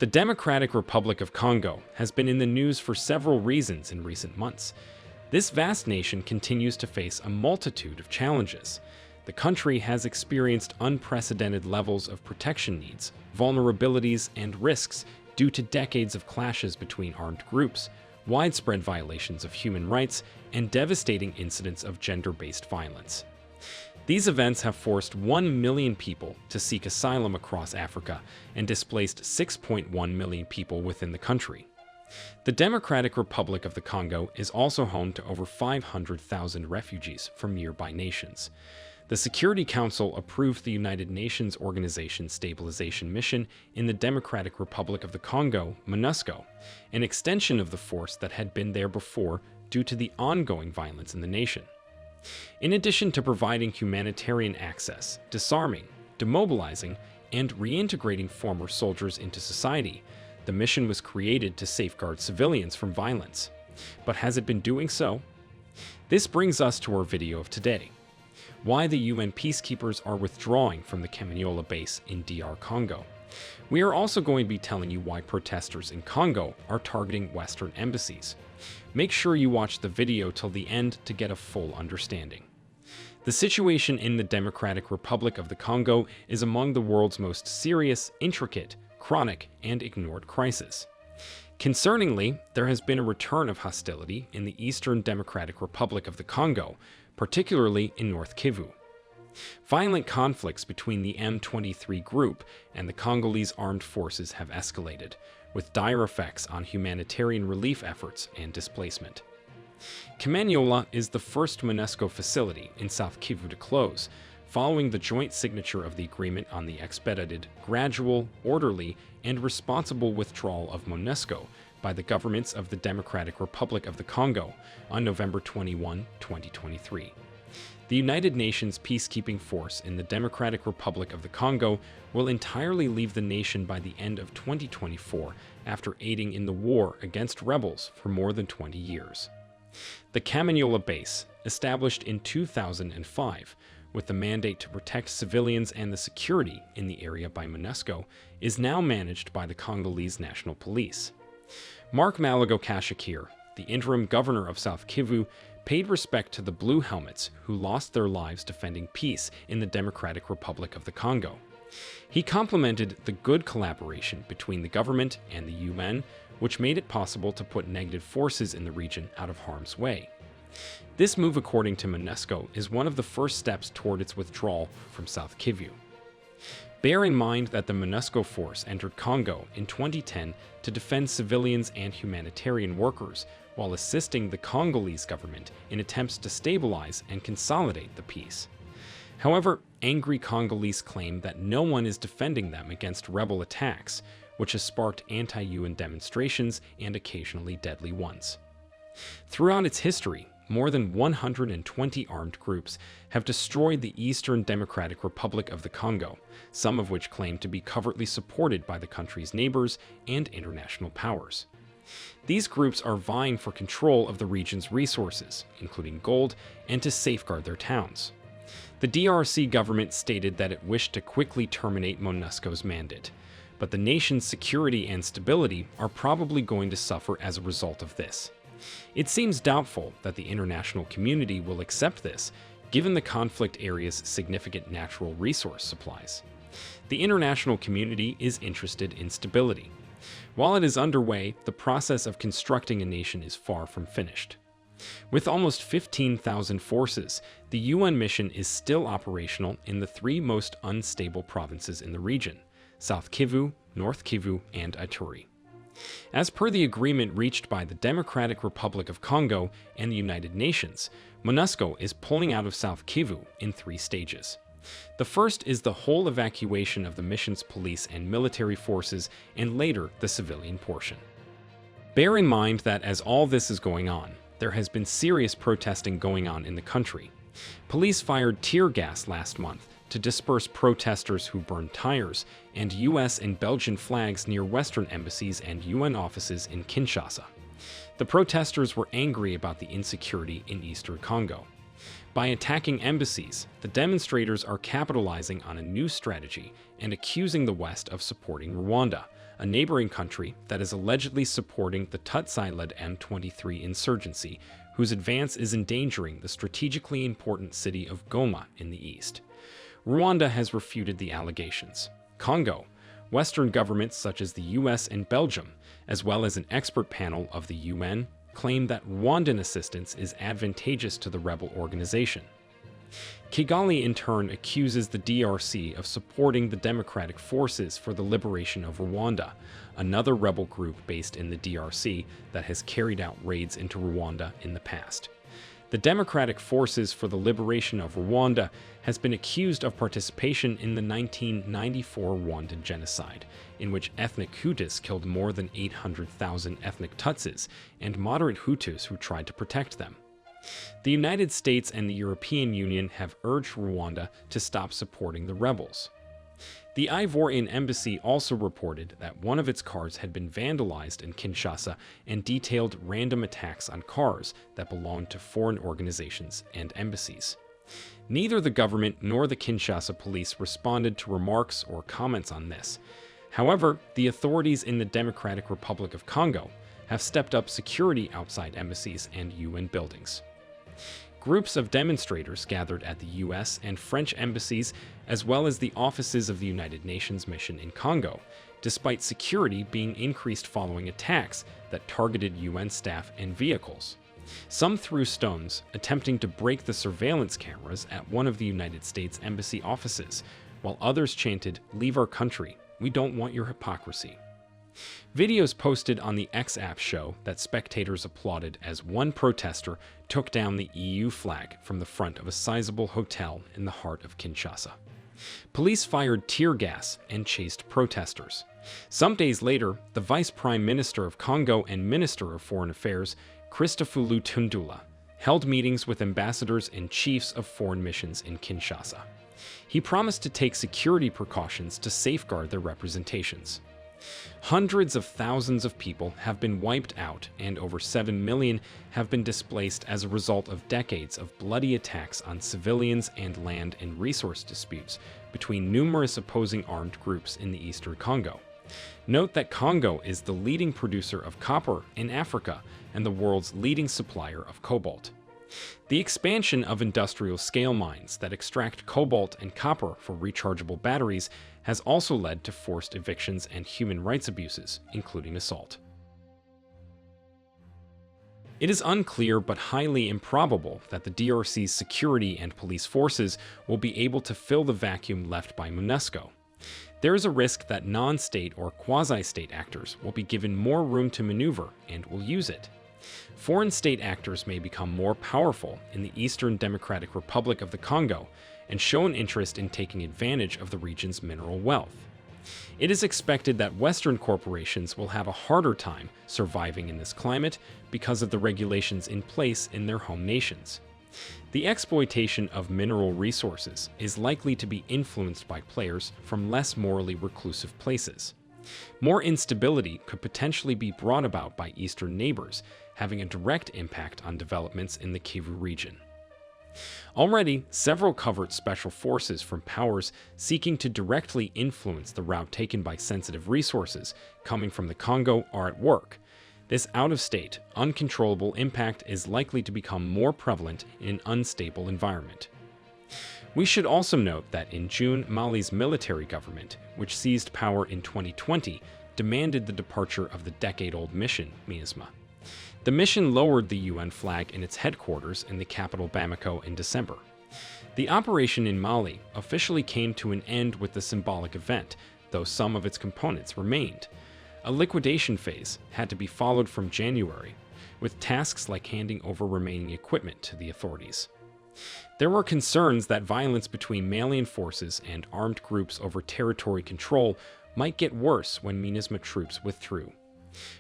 The Democratic Republic of Congo has been in the news for several reasons in recent months. This vast nation continues to face a multitude of challenges. The country has experienced unprecedented levels of protection needs, vulnerabilities, and risks due to decades of clashes between armed groups, widespread violations of human rights, and devastating incidents of gender-based violence. These events have forced 1 million people to seek asylum across Africa and displaced 6.1 million people within the country. The Democratic Republic of the Congo is also home to over 500,000 refugees from nearby nations. The Security Council approved the United Nations Organization Stabilization mission in the Democratic Republic of the Congo, MONUSCO, an extension of the force that had been there before due to the ongoing violence in the nation. In addition to providing humanitarian access, disarming, demobilizing, and reintegrating former soldiers into society, the mission was created to safeguard civilians from violence. But has it been doing so? This brings us to our video of today: why the UN peacekeepers are withdrawing from the Kamanyola base in DR Congo. We are also going to be telling you why protesters in Congo are targeting Western embassies. Make sure you watch the video till the end to get a full understanding. The situation in the Democratic Republic of the Congo is among the world's most serious, intricate, chronic, and ignored crises. Concerningly, there has been a return of hostility in the Eastern Democratic Republic of the Congo, particularly in North Kivu. Violent conflicts between the M23 group and the Congolese armed forces have escalated, with dire effects on humanitarian relief efforts and displacement. Kamanyola is the first MONUSCO facility in South Kivu to close, following the joint signature of the agreement on the expedited, gradual, orderly, and responsible withdrawal of MONUSCO by the governments of the Democratic Republic of the Congo on November 21, 2023. The United Nations peacekeeping force in the Democratic Republic of the Congo will entirely leave the nation by the end of 2024 after aiding in the war against rebels for more than 20 years. The Kamanyola base, established in 2005 with the mandate to protect civilians and the security in the area by MONUSCO, is now managed by the Congolese National Police. Mark Malago Kashakir, the interim governor of South Kivu, paid respect to the Blue Helmets who lost their lives defending peace in the Democratic Republic of the Congo. He complimented the good collaboration between the government and the UN, which made it possible to put negative forces in the region out of harm's way. This move, according to MONUSCO, is one of the first steps toward its withdrawal from South Kivu. Bear in mind that the MONUSCO force entered Congo in 2010 to defend civilians and humanitarian workers while assisting the Congolese government in attempts to stabilize and consolidate the peace. However, angry Congolese claim that no one is defending them against rebel attacks, which has sparked anti-UN demonstrations and occasionally deadly ones. Throughout its history, more than 120 armed groups have destroyed the Eastern Democratic Republic of the Congo, some of which claim to be covertly supported by the country's neighbors and international powers. These groups are vying for control of the region's resources, including gold, and to safeguard their towns. The DRC government stated that it wished to quickly terminate MONUSCO's mandate, but the nation's security and stability are probably going to suffer as a result of this. It seems doubtful that the international community will accept this, given the conflict area's significant natural resource supplies. The international community is interested in stability. While it is underway, the process of constructing a nation is far from finished. With almost 15,000 forces, the UN mission is still operational in the three most unstable provinces in the region: South Kivu, North Kivu, and Ituri. As per the agreement reached by the Democratic Republic of Congo and the United Nations, MONUSCO is pulling out of South Kivu in 3 stages. The first is the whole evacuation of the mission's police and military forces, and later the civilian portion. Bear in mind that as all this is going on, there has been serious protesting going on in the country. Police fired tear gas last month to disperse protesters who burned tires and US and Belgian flags near Western embassies and UN offices in Kinshasa. The protesters were angry about the insecurity in Eastern Congo. By attacking embassies, the demonstrators are capitalizing on a new strategy and accusing the West of supporting Rwanda, a neighboring country that is allegedly supporting the Tutsi-led M23 insurgency, whose advance is endangering the strategically important city of Goma in the east. Rwanda has refuted the allegations. Congo, Western governments such as the US and Belgium, as well as an expert panel of the UN, claim that Rwandan assistance is advantageous to the rebel organization. Kigali in turn accuses the DRC of supporting the Democratic Forces for the Liberation of Rwanda, another rebel group based in the DRC that has carried out raids into Rwanda in the past. The Democratic Forces for the Liberation of Rwanda has been accused of participation in the 1994 Rwandan genocide, in which ethnic Hutus killed more than 800,000 ethnic Tutsis and moderate Hutus who tried to protect them. The United States and the European Union have urged Rwanda to stop supporting the rebels. The Ivorian embassy also reported that one of its cars had been vandalized in Kinshasa and detailed random attacks on cars that belonged to foreign organizations and embassies. Neither the government nor the Kinshasa police responded to remarks or comments on this. However, the authorities in the Democratic Republic of Congo have stepped up security outside embassies and UN buildings. Groups of demonstrators gathered at the US and French embassies, as well as the offices of the United Nations mission in Congo, despite security being increased following attacks that targeted UN staff and vehicles. Some threw stones, attempting to break the surveillance cameras at one of the United States embassy offices, while others chanted, "Leave our country, we don't want your hypocrisy." Videos posted on the X app show that spectators applauded as one protester took down the EU flag from the front of a sizable hotel in the heart of Kinshasa. Police fired tear gas and chased protesters. Some days later, the Vice Prime Minister of Congo and Minister of Foreign Affairs, Christophe Tundula, held meetings with ambassadors and chiefs of foreign missions in Kinshasa. He promised to take security precautions to safeguard their representations. Hundreds of thousands of people have been wiped out, and over 7 million have been displaced as a result of decades of bloody attacks on civilians and land and resource disputes between numerous opposing armed groups in the eastern Congo. Note that Congo is the leading producer of copper in Africa and the world's leading supplier of cobalt. The expansion of industrial-scale mines that extract cobalt and copper for rechargeable batteries has also led to forced evictions and human rights abuses, including assault. It is unclear but highly improbable that the DRC's security and police forces will be able to fill the vacuum left by MONUSCO. There is a risk that non-state or quasi-state actors will be given more room to maneuver and will use it. Foreign state actors may become more powerful in the Eastern Democratic Republic of the Congo and show an interest in taking advantage of the region's mineral wealth. It is expected that Western corporations will have a harder time surviving in this climate because of the regulations in place in their home nations. The exploitation of mineral resources is likely to be influenced by players from less morally reclusive places. More instability could potentially be brought about by eastern neighbors, having a direct impact on developments in the Kivu region. Already, several covert special forces from powers seeking to directly influence the route taken by sensitive resources coming from the Congo are at work. This out-of-state, uncontrollable impact is likely to become more prevalent in an unstable environment. We should also note that in June, Mali's military government, which seized power in 2020, demanded the departure of the decade-old mission, MINUSMA. The mission lowered the UN flag in its headquarters in the capital Bamako in December. The operation in Mali officially came to an end with the symbolic event, though some of its components remained. A liquidation phase had to be followed from January, with tasks like handing over remaining equipment to the authorities. There were concerns that violence between Malian forces and armed groups over territory control might get worse when MINUSMA troops withdrew.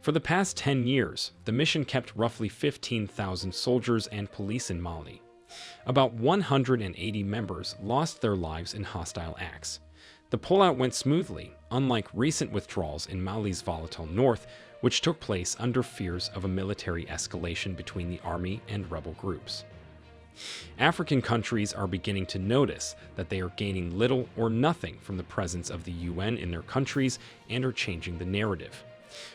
For the past 10 years, the mission kept roughly 15,000 soldiers and police in Mali. About 180 members lost their lives in hostile acts. The pullout went smoothly, unlike recent withdrawals in Mali's volatile north, which took place under fears of a military escalation between the army and rebel groups. African countries are beginning to notice that they are gaining little or nothing from the presence of the UN in their countries and are changing the narrative.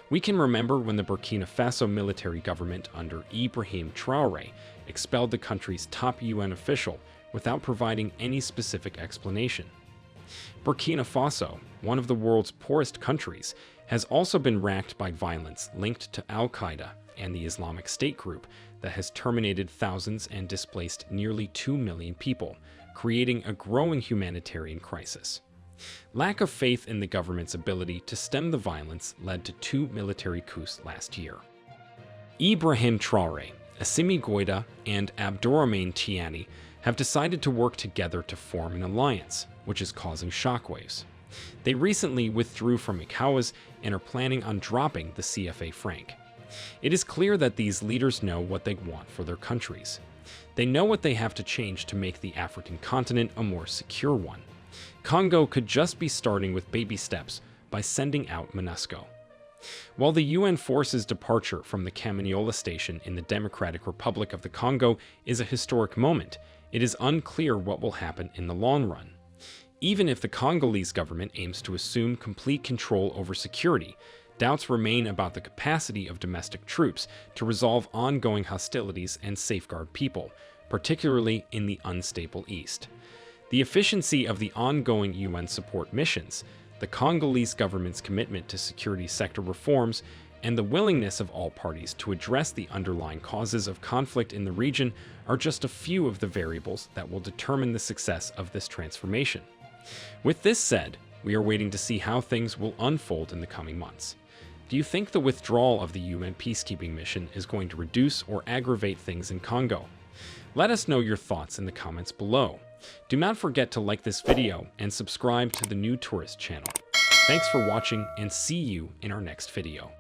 We can remember when the Burkina Faso military government under Ibrahim Traoré expelled the country's top UN official without providing any specific explanation. Burkina Faso, one of the world's poorest countries, has also been racked by violence linked to Al-Qaeda and the Islamic State group that has terminated thousands and displaced nearly 2 million people, creating a growing humanitarian crisis. Lack of faith in the government's ability to stem the violence led to 2 military coups last year. Ibrahim Traoré, Assimi Goïta, and Abdourahmane Tiani have decided to work together to form an alliance, which is causing shockwaves. They recently withdrew from ECOWAS and are planning on dropping the CFA franc. It is clear that these leaders know what they want for their countries. They know what they have to change to make the African continent a more secure one. Congo could just be starting with baby steps by sending out MONUSCO. While the UN forces' departure from the Kamanyola station in the Democratic Republic of the Congo is a historic moment, it is unclear what will happen in the long run. Even if the Congolese government aims to assume complete control over security, doubts remain about the capacity of domestic troops to resolve ongoing hostilities and safeguard people, particularly in the unstable East. The efficiency of the ongoing UN support missions, the Congolese government's commitment to security sector reforms, and the willingness of all parties to address the underlying causes of conflict in the region are just a few of the variables that will determine the success of this transformation. With this said, we are waiting to see how things will unfold in the coming months. Do you think the withdrawal of the UN peacekeeping mission is going to reduce or aggravate things in Congo? Let us know your thoughts in the comments below. Do not forget to like this video and subscribe to the New Tourist channel. Thanks for watching and see you in our next video.